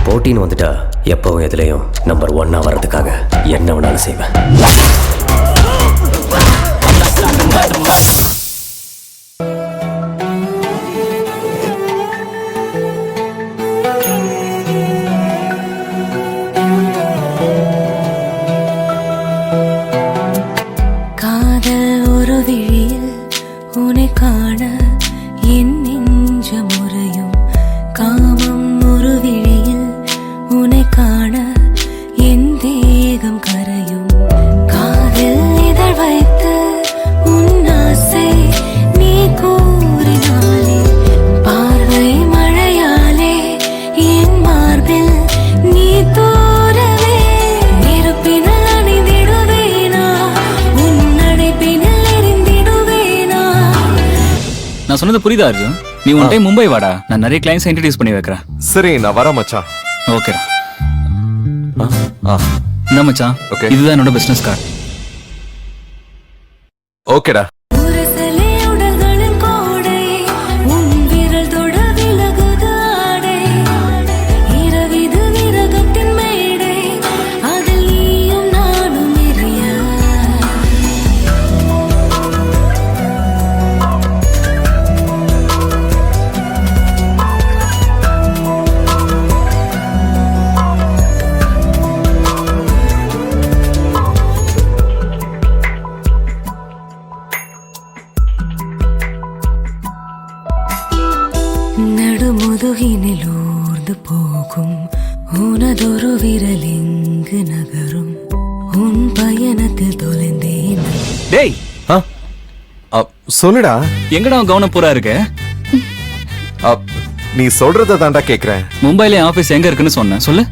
போட்டின்னு வந்துட்டா எப்பவும் எதுலேயும் நம்பர் 1 வர்றதுக்காக என்ன வேணாலும் செய்வேன். காதல் ஒரு விழியில் உன்னை காண என் நெஞ்ச முறையும், காமம் ஒரு விழியில் உன்னை காண என் தேகம் கரையும். காதில் இதழ் வைத்து உன் ஆசை நீ கூறினாலே, பார்வை மழையாலே என் மார்பில் நீ தோறவே. நெருப்பினில் அணிந்திடுவேனா, உன் அடைப்பினில் எரிந்திடுவேனா. நான் சொன்னது புரியுதா அர்ஜுன்? நீ ஒன் டைம் மும்பை வாடா, நான் நிறைய கிளைண்ட்ஸ் இன்ட்ரடியூஸ் பண்ணி வைக்கிறேன். சரி, நான் வரேன் மச்சான். ஓகேடா. என்ன மச்சான், இதுதான் என்னோட பிசினஸ் கார்டு. ஓகேடா. உரசலே உடல்களின் கோடை, உன் விரல் தொட விலகுது ஆடை. இரவிது விரகத்தின் மேடை, அதில் நீயும் நானும் எரிய. நடுமுதுகினில் ஊர்ந்து போகும் உனதொரு விரல் எங்கு நகரும், உன் பயணத்தில் தொலைந்தேன். டேய், சொல்லுடா. எங்கடா உன் கவனம் பூரா இருக்கு? நீ சொல்றத தாண்டா கேக்குறேன். மும்பைல ஆபீஸ் எங்க இருக்குன்னு சொன்னேன், சொல்லு.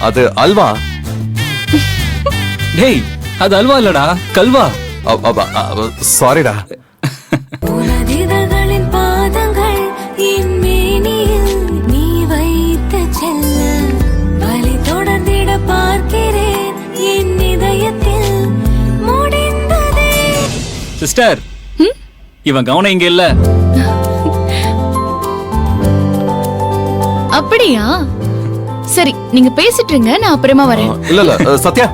அது அல்வா. டேய், அது அல்வா இல்லடா, கல்வா. சாரிடா. உனதிதழ்களின் பாதங்கள் என் மேனியில் நீ வைத்த செல்ல, வலி தொடர்ந்திட பார்க்கிறேன் என் இதயத்தில் முடிந்ததே. சிஸ்டர், இவன் கவனம் இங்க இல்ல. அப்படியா? சரி, நீங்க பேசிட்டு இருங்க, நான் அப்புறமா வரேன். இல்ல சத்யா,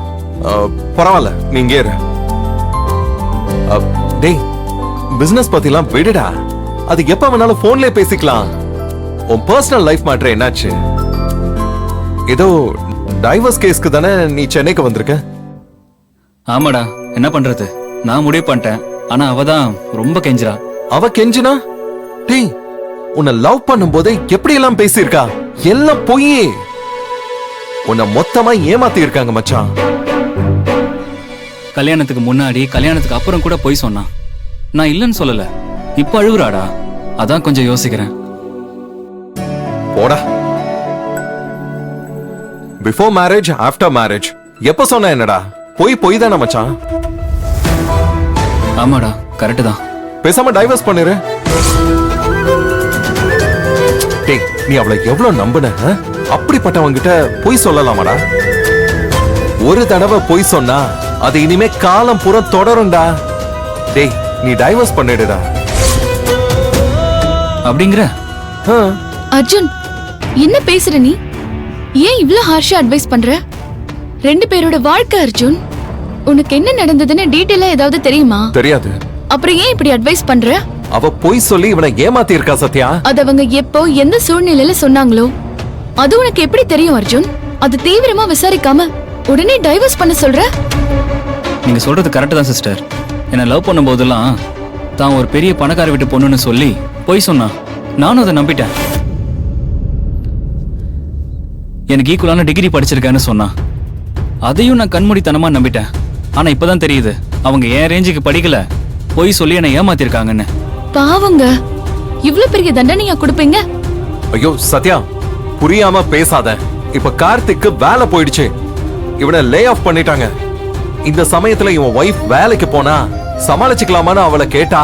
பரவாயில்ல, நீங்க இரு. டேய், பிசினஸ் பத்திலாம் விடுடா, அது எப்ப வேணாலும் போன்லயே பேசிக்கலாம். உன் பர்சனல் லைஃப் மேட்டர் என்னாச்சு? ஏதோ டைவர்ஸ் கேஸ்க்கு தானே நீ சென்னைக்கு வந்திருக்க? ஆமாடா, என்ன பண்றது, நான் முடிவு பண்ணிட்டேன். ஆனா அவதான் ரொம்ப கெஞ்சிரா. அவ கெஞ்சினா? டேய், உன்னை லவ் பண்ணும் போதே எப்படி எல்லாம் பேசியிருக்கா? எல்லாம் பொய். உன்னை மொத்தமா ஏமாத்தி இருக்காங்க மச்சான். கல்யாணத்துக்கு முன்னாடி கல்யாணத்துக்கு அப்புறம் கூட போய் சொன்னான். நான் இல்லன்னு சொல்லல, இப்ப அழுகுறாடா. அதான் கொஞ்சம் யோசிக்கிறேன். போடா. பிஃபோர் மேரேஜ், ஆஃப்டர் மேரேஜ் எப்ப சொன்ன என்னடா? பொய் தானே மச்சான். ஆமாடா, கரெக்ட் தான். பேசாம டைவர்ஸ் பண்ணிரு. டேய், நீ அவளை எவ்வளவு நம்புன? அப்படிப்பட்டவங்கிட்ட பொய் சொல்லலாமாடா? ஒரு தடவை பொய் சொன்னா அது இனிமே காலம் பூரா தொடரும்டா. டேய், நீ டைவர்ஸ் பண்ணிடுடா. அப்படிங்கிற? அர்ஜுன், என்ன பேசுற நீ? ஏன் இவ்ளோ ஹார்ஷா அட்வைஸ் பண்ற? 2 பேரோட வாழ்க்கை அர்ஜுன். உனக்கு என்ன நடந்ததுன்னு டீடைலா ஏதாவது தெரியுமா? தெரியாது. அப்புறம் ஏன் இப்படி அட்வைஸ் பண்ற? அவ பொய் சொல்லி இவனை ஏமாத்தி இருக்கா சத்யா. அது அவங்க எப்போ எந்த சூழ்நிலையில சொன்னாங்களோ அது உனக்கு எப்படி தெரியும் அர்ஜுன்? அது தீவிரமா விசாரிக்காம உடனே டைவர்ஸ் பண்ண சொல்ற? நீங்க சொல்றது கரெக்ட் தான் சிஸ்டர். என்ன லவ் பண்ணும் போதெல்லாம் தான் ஒரு பெரிய பணக்கார வீட்டு பொண்ணுன்னு சொல்லி பொய் சொன்னா. நானும் அதை நம்பிட்டேன். எனக்கு ஈக்குவலான டிகிரி படிச்சிருக்கேன்னு சொன்னா. அதையும் நான் கண்மூடித்தனமா நம்பிட்டேன். ஆனா இப்பதான் தெரியுது அவங்க என் ரேஞ்சுக்கு படிக்கல, பொய் சொல்லி என்னை ஏமாத்திருக்காங்கன்னு. பாவங்க, இவ்ளோ பெரிய தண்டனையா கொடுப்பீங்க? ஐயோ சத்யா, புரியாம பேசாத. இப்ப கார்த்திக்கு வேலை போயிடுச்சு, இவனை லே ஆஃப் பண்ணிட்டாங்க. இந்த சமயத்துல இவன் வைஃப் வேலைக்கு போனா சமாளிச்சுக்கலாமான்னு அவளை கேட்டா,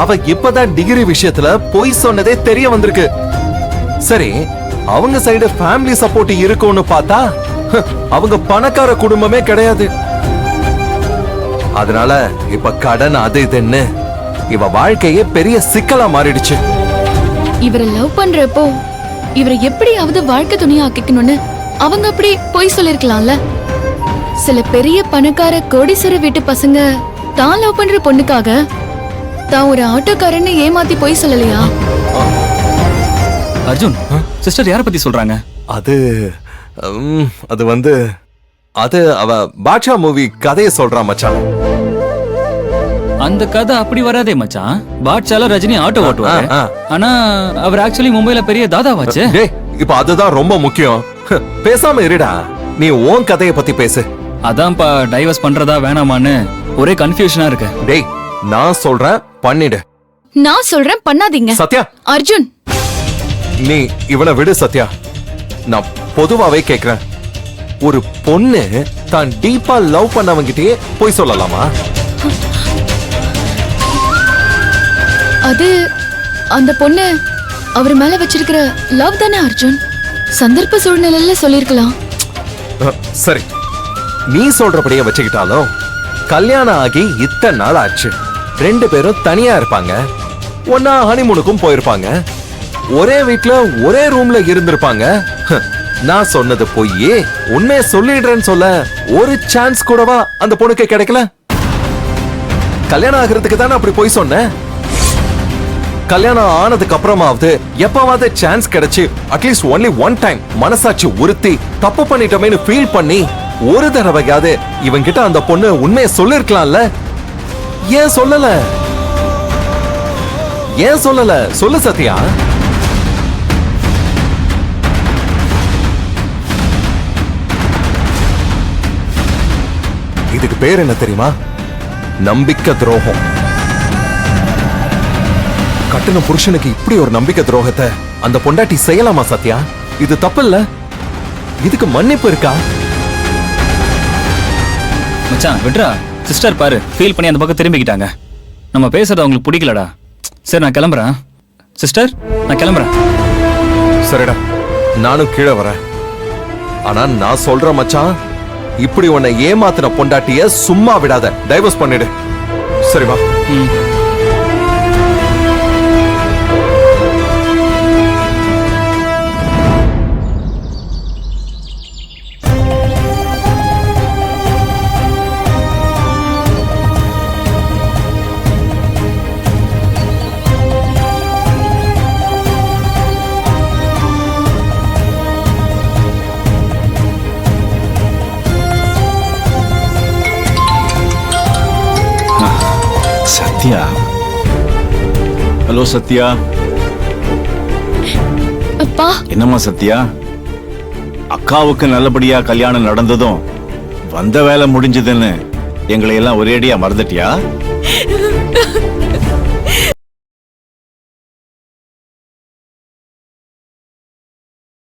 அவ இப்பதான் டிகிரி விஷயத்துல பொய் சொன்னதே தெரிய வந்திருக்கு. சரி, அவங்க சைடு ஃபேமிலி சப்போர்ட் இருக்கும்னு பார்த்தா அவங்க பணக்கார குடும்பமே கிடையாது. அதனால இப்ப கடன் அது இதுன்னு இவ வாழ்க்கையே பெரிய சிக்கலா மாறிடுச்சு. இவரை லவ் பண்றப்போ இவரை எப்படியாவது வாழ்க்கை துணையா ஆக்கிக்கணும்னு அவங்க அப்படி பொய் சொல்லிருக்கலாம்ல. சில பெரிய பணக்கார கோடீஸ்வர வீட்டு பசங்க தான் லவ் பண்ற பொண்ணுக்காக தான் ஒரு ஆட்டோக்காரன்னு ஏமாத்தி பொய் சொல்லலையா? அர்ஜுன் சிஸ்டர் யார பத்தி சொல்றாங்க? அது அது வந்து அது அவ பாட்ஷா மூவி கதையை சொல்றா மச்சான். அந்த கதை அப்படி வராதே மச்சான். பாட்ஷால ரஜினி ஆட்டோ ஓட்டுவாரு. ஆ. ஆனா அவர் ஆக்சுவலி மும்பைல பெரிய தாதாவாச்சு. டேய் இப்ப அதுதான் ரொம்ப முக்கியம். பேசாம இருடா, நீ உன் கதையை பத்தி பேசு. அதான்ப்பா டைவர்ஸ் பண்றதா வேணாமான்னு ஒரே கன்ஃபியூஷனா இருக்கு. டேய் நான் சொல்றேன் பண்ணிடு. நான் சொல்றேன் பண்ணாதீங்க. சத்யா அர்ஜுன், நீ இவனை விடு சத்யா. நான் பொதுவாவே கேக்குறேன், ஒரு பொண்ணு தான் டீப்பா லவ் பண்ணவங்கிட்டே போய் சொல்லலாமா? அது அந்த பொண்ணு அவர் மேல வச்சிருக்கிற லவ் தானே அர்ஜுன். சந்தர்ப்ப சூழ்நிலையில சொல்லிருக்கலாம். சரி, நீ சொல்றபடியே வச்சுக்கிட்டாலும் கல்யாணம் ஆகி இத்தனை நாள் ஆச்சு. 2 பேரும் தனியா இருப்பாங்க. ஒன்னா ஹனிமூனுக்கும் போயிருப்பாங்க. ஒரே வீட்ல ஒரே ரூம்ல இருந்திருப்பாங்க. நான் சொன்னது பொய்யே, உண்மையை சொல்லிடுறேன்னு சொல்ல ஒரு சான்ஸ் கூடவா அந்த பொண்ணுக்கு கிடைக்கல? கல்யாணம் ஆகிறதுக்கு தானே அப்படி பொய் சொன்னேன். கல்யாணம் ஆனதுக்கு அப்புறமாவது எப்பவாவது சான்ஸ் கிடைச்சு அட்லீஸ்ட் ஒன்லி ஒன் டைம் மனசாட்சி உறுத்தி தப்பு பண்ணிட்டோமேனு ஃபீல் பண்ணி ஒரு தடவையாவது இவங்கிட்ட அந்த பொண்ணு உண்மையை சொல்லிருக்கலாம்ல. ஏன் சொல்லல? ஏன் சொல்லல? சொல்லு சத்யா. இதுக்கு பேர் என்ன தெரியுமா? நம்பிக்கை துரோகம். கட்டின புருஷனுக்கு இப்படி ஒரு நம்பிக்கை துரோகத்தை அந்த பொண்டாட்டி செய்யலாமா சத்யா? இது தப்பு இல்ல? இதுக்கு மன்னிப்பு இருக்கா? மச்சான் விட்றா. சிஸ்டர் பாரு ஃபீல் பண்ணி அந்த பக்கம் திரும்பிக்கிட்டாங்க. நம்ம பேசுறது அவங்களுக்கு பிடிக்கலடா. சரி நான் கிளம்புறேன். சிஸ்டர் நான் கிளம்புறேன். சரிடா, நானும் கீழே வரேன். ஆனா நான் சொல்றேன் மச்சான், இப்படி உன்னை ஏமாத்தின பொண்டாட்டிய சும்மா விடாத. டைவர்ஸ் பண்ணிடு. சரிவா? சத்யா. ஹலோ சத்யா. அப்பா. என்னம்மா சத்யா, அக்காவுக்கு நல்லபடியா கல்யாணம் நடந்ததும் வந்த வேலை முடிஞ்சதுன்னு எங்களை எல்லாம் ஒரேடியா மறந்துட்டியா?